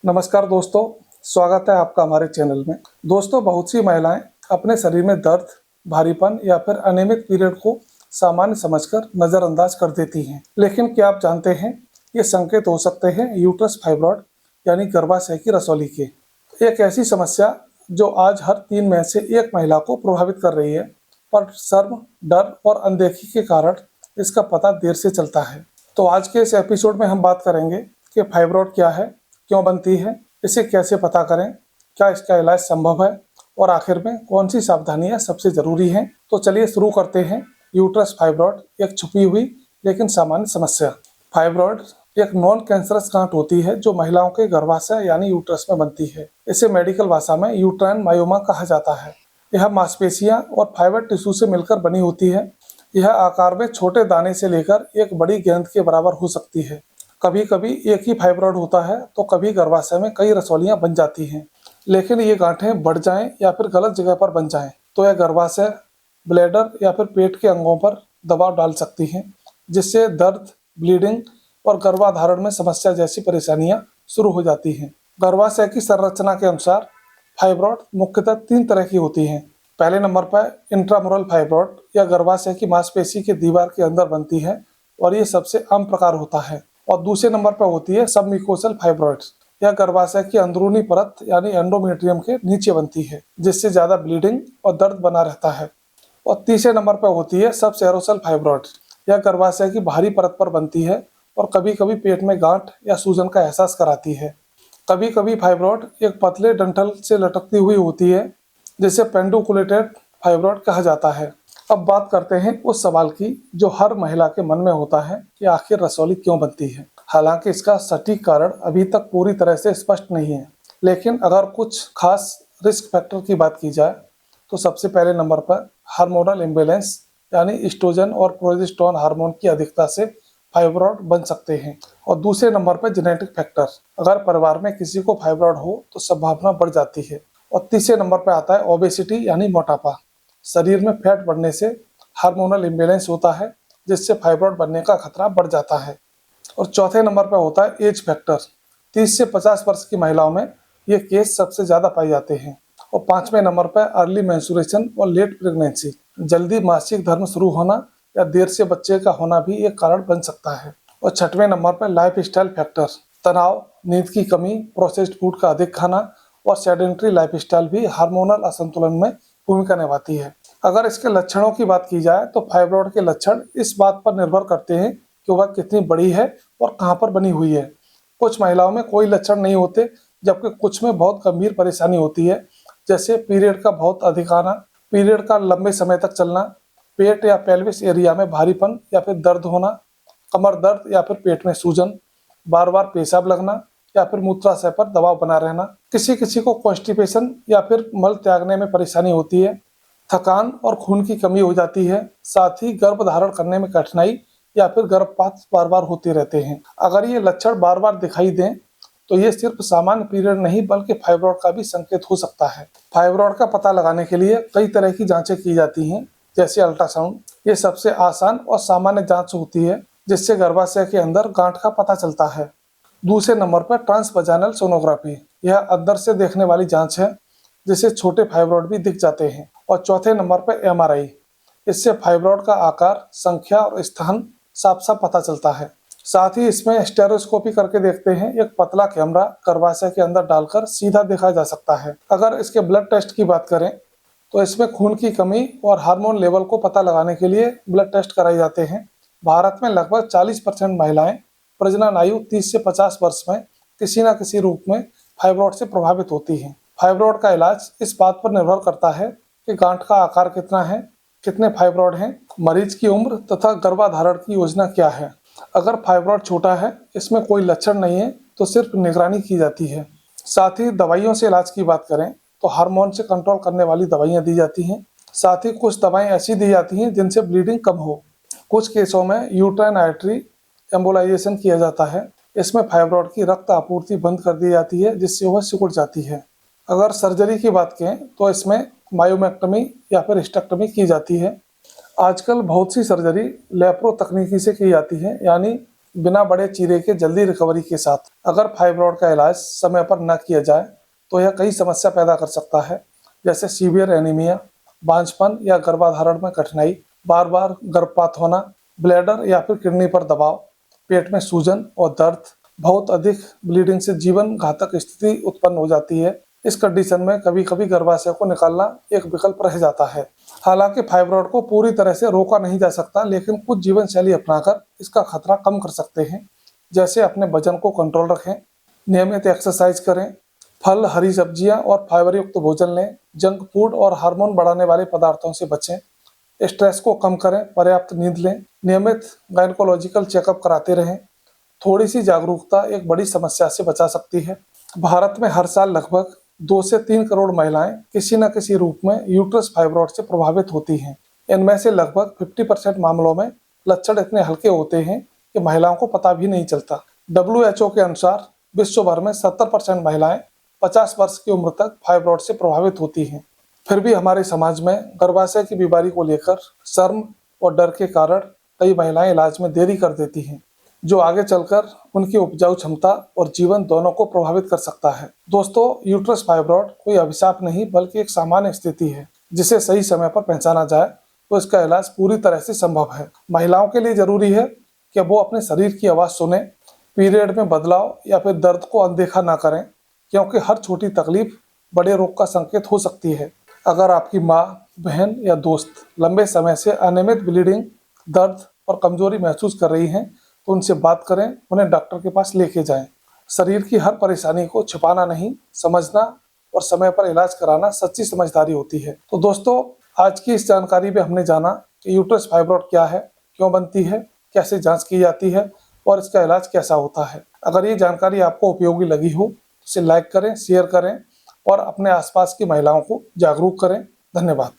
नमस्कार दोस्तों, स्वागत है आपका हमारे चैनल में। दोस्तों, बहुत सी महिलाएं अपने शरीर में दर्द, भारीपन या फिर अनियमित पीरियड को सामान्य समझकर नज़रअंदाज कर देती हैं। लेकिन क्या आप जानते हैं, ये संकेत हो सकते हैं यूट्रस फाइब्रॉइड यानी गर्भाशय की रसौली के। एक ऐसी समस्या जो आज हर 3 में से 1 महिला को प्रभावित कर रही है, पर शर्म, डर और अनदेखी के कारण इसका पता देर से चलता है। तो आज के इस एपिसोड में हम बात करेंगे कि फाइब्रॉइड क्या है, क्यों बनती है, इसे कैसे पता करें, क्या इसका इलाज संभव है और आखिर में कौन सी सावधानियां सबसे जरूरी हैं। तो चलिए शुरू करते हैं। यूट्रस फाइब्रॉइड एक छुपी हुई लेकिन सामान्य समस्या। फाइब्रॉइड एक नॉन कैंसरस गांठ होती है जो महिलाओं के गर्भाशय यानी यूट्रस में बनती है। इसे मेडिकल भाषा में यूट्राइन मायोमा कहा जाता है। यह मांसपेशियां और फाइबर टिश्यू से मिलकर बनी होती है। यह आकार में छोटे दाने से लेकर एक बड़ी गेंद के बराबर हो सकती है। कभी कभी एक ही फाइब्रॉइड होता है तो कभी गर्भाशय में कई रसौलियां बन जाती हैं। लेकिन ये गांठें बढ़ जाएं या फिर गलत जगह पर बन जाएं तो यह गर्भाशय, ब्लैडर या फिर पेट के अंगों पर दबाव डाल सकती हैं, जिससे दर्द, ब्लीडिंग और गर्भाधारण में समस्या जैसी परेशानियां शुरू हो जाती हैं। गर्भाशय की संरचना के अनुसार फाइब्रॉइड मुख्यतः 3 तरह की होती हैं। पहले नंबर पर इंट्रामुरल फाइब्रॉइड या गर्भाशय की मांसपेशी के दीवार के अंदर बनती है और ये सबसे आम प्रकार होता है। और दूसरे नंबर पर होती है सबम्यूकोसल फाइब्रॉइड्स। यह गर्भाशय की अंदरूनी परत यानी एंडोमेट्रियम के नीचे बनती है, जिससे ज्यादा ब्लीडिंग और दर्द बना रहता है। और तीसरे नंबर पर होती है सबसेरोसल फाइब्रॉइड्स। यह गर्भाशय की बाहरी परत पर बनती है और कभी कभी पेट में गांठ या सूजन का एहसास कराती है। कभी कभी फाइब्रॉइड एक पतले डंठल से लटकती हुई होती है, जिसे पेंडुकुलेटेड फाइब्रॉइड कहा जाता है। अब बात करते हैं उस सवाल की जो हर महिला के मन में होता है कि आखिर रसौली क्यों बनती है। हालांकि इसका सटीक कारण अभी तक पूरी तरह से स्पष्ट नहीं है, लेकिन अगर कुछ खास रिस्क फैक्टर की बात की जाए तो सबसे पहले नंबर पर हार्मोनल इम्बैलेंस यानी एस्ट्रोजन और प्रोजेस्टेरोन हार्मोन की अधिकता से फाइब्रॉइड बन सकते हैं। और दूसरे नंबर पर जेनेटिक फैक्टर, अगर परिवार में किसी को फाइब्रॉइड हो तो संभावना बढ़ जाती है। और तीसरे नंबर पर आता है ओबेसिटी यानी मोटापा। शरीर में फैट बढ़ने से हार्मोनल इम्बैलेंस होता है, जिससे फाइब्रॉइड बनने का खतरा बढ़ जाता है। और चौथे नंबर पर होता है एज फैक्टर। 30 से 50 वर्ष की महिलाओं में ये केस सबसे ज्यादा पाए जाते हैं। और 5वें नंबर पर अर्ली मेंस्ट्रुएशन और लेट प्रेगनेंसी, जल्दी मासिक धर्म शुरू होना या देर से बच्चे का होना भी एक कारण बन सकता है। और 6वें नंबर पर लाइफ स्टाइल फैक्टर, तनाव, नींद की कमी, प्रोसेस्ड फूड का अधिक खाना और सेडेंट्री लाइफ स्टाइल भी हार्मोनल असंतुलन में भूमिका निभाती है। अगर इसके लक्षणों की बात की जाए तो फाइब्रॉइड के लक्षण इस बात पर निर्भर करते हैं कि वह कितनी बड़ी है और कहां पर बनी हुई है। कुछ महिलाओं में कोई लक्षण नहीं होते, जबकि कुछ में बहुत गंभीर परेशानी होती है, जैसे पीरियड का बहुत अधिक आना, पीरियड का लंबे समय तक चलना, पेट या पेल्विस एरिया में भारीपन या फिर दर्द होना, कमर दर्द या फिर पेट में सूजन, बार बार पेशाब लगना या फिर मूत्राशय पर दबाव बना रहना। किसी किसी को कॉन्स्टिपेशन या फिर मल त्यागने में परेशानी होती है, थकान और खून की कमी हो जाती है। साथ ही गर्भ धारण करने में कठिनाई या फिर गर्भपात बार बार होते रहते हैं। अगर ये लक्षण बार बार दिखाई दें तो ये सिर्फ सामान्य पीरियड नहीं बल्कि फाइब्रॉइड का भी संकेत हो सकता है। फाइब्रॉइड का पता लगाने के लिए कई तरह की जांचें की जाती हैं, जैसे अल्ट्रासाउंड। ये सबसे आसान और सामान्य जांच होती है, जिससे गर्भाशय के अंदर गांठ का पता चलता है। दूसरे नंबर पर ट्रांसवजाइनल सोनोग्राफी, यह अंदर से देखने वाली जांच है, जिससे छोटे फाइब्रॉइड भी दिख जाते हैं। और चौथे नंबर पर MRI, इससे फाइब्रॉइड का आकार, संख्या और स्थान साफ साफ पता चलता है। साथ ही इसमें स्टेरोस्कोपी करके देखते हैं। एक पतला कैमरा गर्भाशय के अंदर डालकर सीधा देखा जा सकता है। अगर इसके ब्लड टेस्ट की बात करें तो इसमें खून की कमी और हार्मोन लेवल को पता लगाने के लिए ब्लड टेस्ट कराए जाते हैं। भारत में लगभग 40% महिलाएं प्रजनन आयु 30 से 50 वर्ष में किसी न किसी रूप में फाइब्रॉइड से प्रभावित होती है। फाइब्रॉइड का इलाज इस बात पर निर्भर करता है कि गांठ का आकार कितना है, कितने फाइब्रॉइड हैं, मरीज की उम्र तथा गर्भाधारण की योजना क्या है। अगर फाइब्रॉइड छोटा है, इसमें कोई लक्षण नहीं है, तो सिर्फ निगरानी की जाती है। साथ ही दवाइयों से इलाज की बात करें तो हार्मोन से कंट्रोल करने वाली दवाइयां दी जाती हैं। साथ ही कुछ दवाएं ऐसी दी जाती हैं जिनसे ब्लीडिंग कम हो। कुछ केसों में यूट्राइन आर्टरी एम्बोलाइजेशन किया जाता है। इसमें फाइब्रॉइड की रक्त आपूर्ति बंद कर दी जाती है, जिससे वह सिकुड़ जाती है। अगर सर्जरी की बात करें तो इसमें मायोमेक्टमी या फिर हिस्टेक्टमी की जाती है। आजकल बहुत सी सर्जरी लेप्रो तकनीकी से की जाती है, यानी बिना बड़े चीरे के जल्दी रिकवरी के साथ। अगर फाइब्रॉड का इलाज समय पर न किया जाए तो यह कई समस्या पैदा कर सकता है, जैसे सीवियर एनीमिया, बांझपन या गर्भाधारण में कठिनाई, बार बार गर्भपात होना, ब्लैडर या फिर किडनी पर दबाव, पेट में सूजन और दर्द, बहुत अधिक ब्लीडिंग से जीवन घातक स्थिति उत्पन्न हो जाती है। इस कंडीशन में कभी कभी गर्भाशय को निकालना एक विकल्प रह जाता है। हालांकि फाइब्रॉड को पूरी तरह से रोका नहीं जा सकता, लेकिन कुछ जीवन शैली अपनाकर इसका खतरा कम कर सकते हैं। जैसे अपने वजन को कंट्रोल रखें, नियमित एक्सरसाइज करें, फल, हरी सब्जियां और फाइबर युक्त भोजन लें, जंक फूड और हार्मोन बढ़ाने वाले पदार्थों से बचें, स्ट्रेस को कम करें, पर्याप्त नींद लें, नियमित गायनोकोलॉजिकल चेकअप कराते रहें। थोड़ी सी जागरूकता एक बड़ी समस्या से बचा सकती है। भारत में हर साल लगभग 2 से 3 करोड़ महिलाएं किसी न किसी रूप में यूट्रस फाइब्रॉड से प्रभावित होती हैं। इनमें से लगभग 50% मामलों में लक्षण इतने हल्के होते हैं कि महिलाओं को पता भी नहीं चलता। WHO के अनुसार विश्व भर में 70% महिलाएं 50 वर्ष की उम्र तक फाइब्रॉड से प्रभावित होती हैं। फिर भी हमारे समाज में गर्भाशय की बीमारी को लेकर शर्म और डर के कारण कई महिलाएं इलाज में देरी कर देती हैं, जो आगे चलकर उनकी उपजाऊ क्षमता और जीवन दोनों को प्रभावित कर सकता है। दोस्तों, यूट्रस फाइब्रॉड कोई अभिशाप नहीं बल्कि एक सामान्य स्थिति है, जिसे सही समय पर पहचाना जाए तो इसका इलाज पूरी तरह से संभव है। महिलाओं के लिए जरूरी है कि वो अपने शरीर की आवाज़ सुने, पीरियड में बदलाव या फिर दर्द को अनदेखा ना करें, क्योंकि हर छोटी तकलीफ बड़े रोग का संकेत हो सकती है। अगर आपकी माँ, बहन या दोस्त लंबे समय से अनियमित ब्लीडिंग, दर्द और कमजोरी महसूस कर रही हैं, तो उनसे बात करें, उन्हें डॉक्टर के पास लेके जाएं। शरीर की हर परेशानी को छिपाना नहीं, समझना और समय पर इलाज कराना सच्ची समझदारी होती है। तो दोस्तों, आज की इस जानकारी में हमने जाना कि यूट्रस फाइब्रॉड क्या है, क्यों बनती है, कैसे जांच की जाती है और इसका इलाज कैसा होता है। अगर ये जानकारी आपको उपयोगी लगी हो तो इसे लाइक करें, शेयर करें और अपने आसपास की महिलाओं को जागरूक करें। धन्यवाद।